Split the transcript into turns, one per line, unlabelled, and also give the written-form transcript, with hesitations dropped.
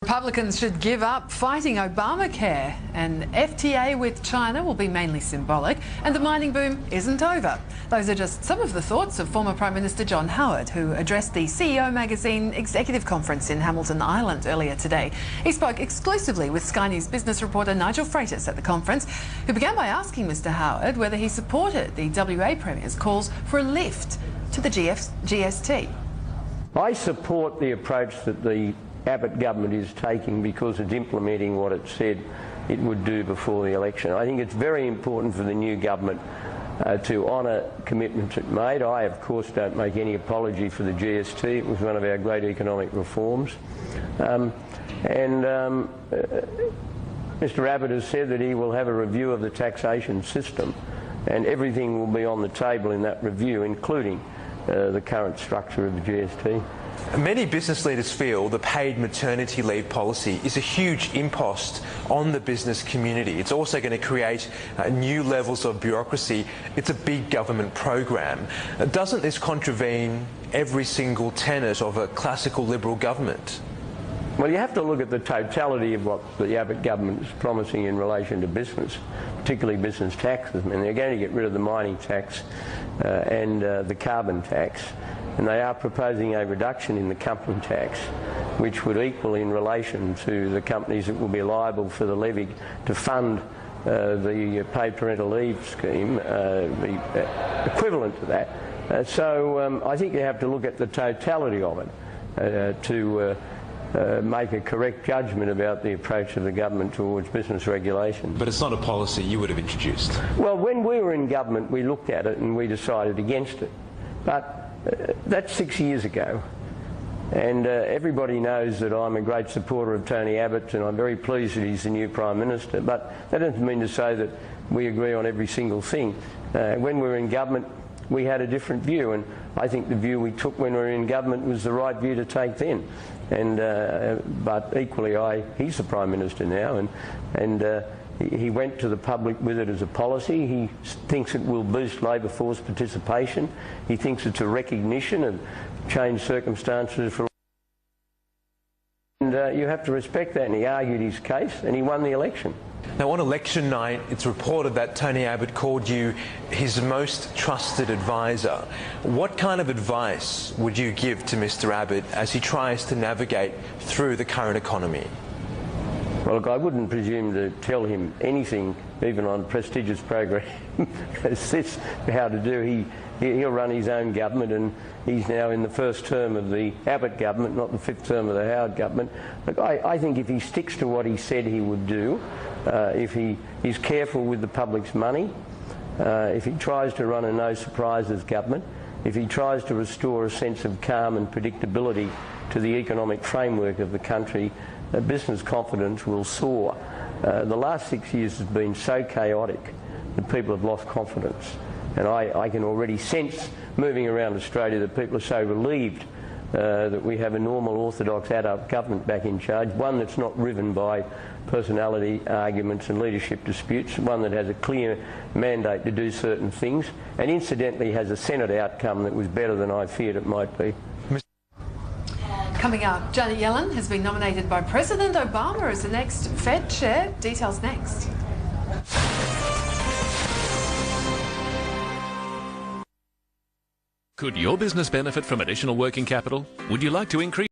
Republicans should give up fighting Obamacare. An FTA with China will be mainly symbolic, and the mining boom isn't over. Those are just some of the thoughts of former Prime Minister John Howard, who addressed the CEO Magazine Executive Conference in Hamilton Island earlier today. He spoke exclusively with Sky News business reporter Nigel Freitas at the conference, who began by asking Mr Howard whether he supported the WA Premier's calls for a lift to the GST.
I support the approach that the Abbott government is taking because it's implementing what it said it would do before the election. I think it's very important for the new government to honour commitments it made. I, of course, don't make any apology for the GST. It was one of our great economic reforms. Mr Abbott has said that he will have a review of the taxation system, and everything will be on the table in that review, including the current structure of the GST.
Many business leaders feel the paid maternity leave policy is a huge impost on the business community. It's also going to create new levels of bureaucracy. It's a big government program. Doesn't this contravene every single tenet of a classical Liberal government?
Well, you have to look at the totality of what the Abbott government is promising in relation to business, particularly business taxes. I mean, they're going to get rid of the mining tax and the carbon tax, and they are proposing a reduction in the company tax, which would equal in relation to the companies that will be liable for the levy to fund the paid parental leave scheme, the equivalent to that. So I think you have to look at the totality of it to make a correct judgment about the approach of the government towards business regulation.
But it's not a policy you would have introduced.
Well, when we were in government, we looked at it and we decided against it. But that's 6 years ago. And everybody knows that I'm a great supporter of Tony Abbott, and I'm very pleased that he's the new Prime Minister. But that doesn't mean to say that we agree on every single thing. When we were in government, we had a different view, and I think the view we took when we were in government was the right view to take then. And but equally, he's the Prime Minister now, and he went to the public with it as a policy. He thinks it will boost labour force participation. He thinks it's a recognition of changed circumstances for. And you have to respect that. And he argued his case, and he won the election.
Now, on election night, it's reported that Tony Abbott called you his most trusted advisor. What kind of advice would you give to Mr Abbott as he tries to navigate through the current economy?
Well, look, I wouldn't presume to tell him anything, even on a prestigious program as this, how to do. He'll run his own government, and he's now in the first term of the Abbott government, not the fifth term of the Howard government. Look, I think if he sticks to what he said he would do, if he is careful with the public's money, if he tries to run a no-surprises government, if he tries to restore a sense of calm and predictability to the economic framework of the country, business confidence will soar. The last 6 years has been so chaotic that people have lost confidence. And I can already sense, moving around Australia, that people are so relieved that we have a normal orthodox adult government back in charge, one that's not riven by personality arguments and leadership disputes, one that has a clear mandate to do certain things, and incidentally has a Senate outcome that was better than I feared it might be.
Coming up, Janet Yellen has been nominated by President Obama as the next Fed chair. Details next.
Could your business benefit from additional working capital? Would you like to increase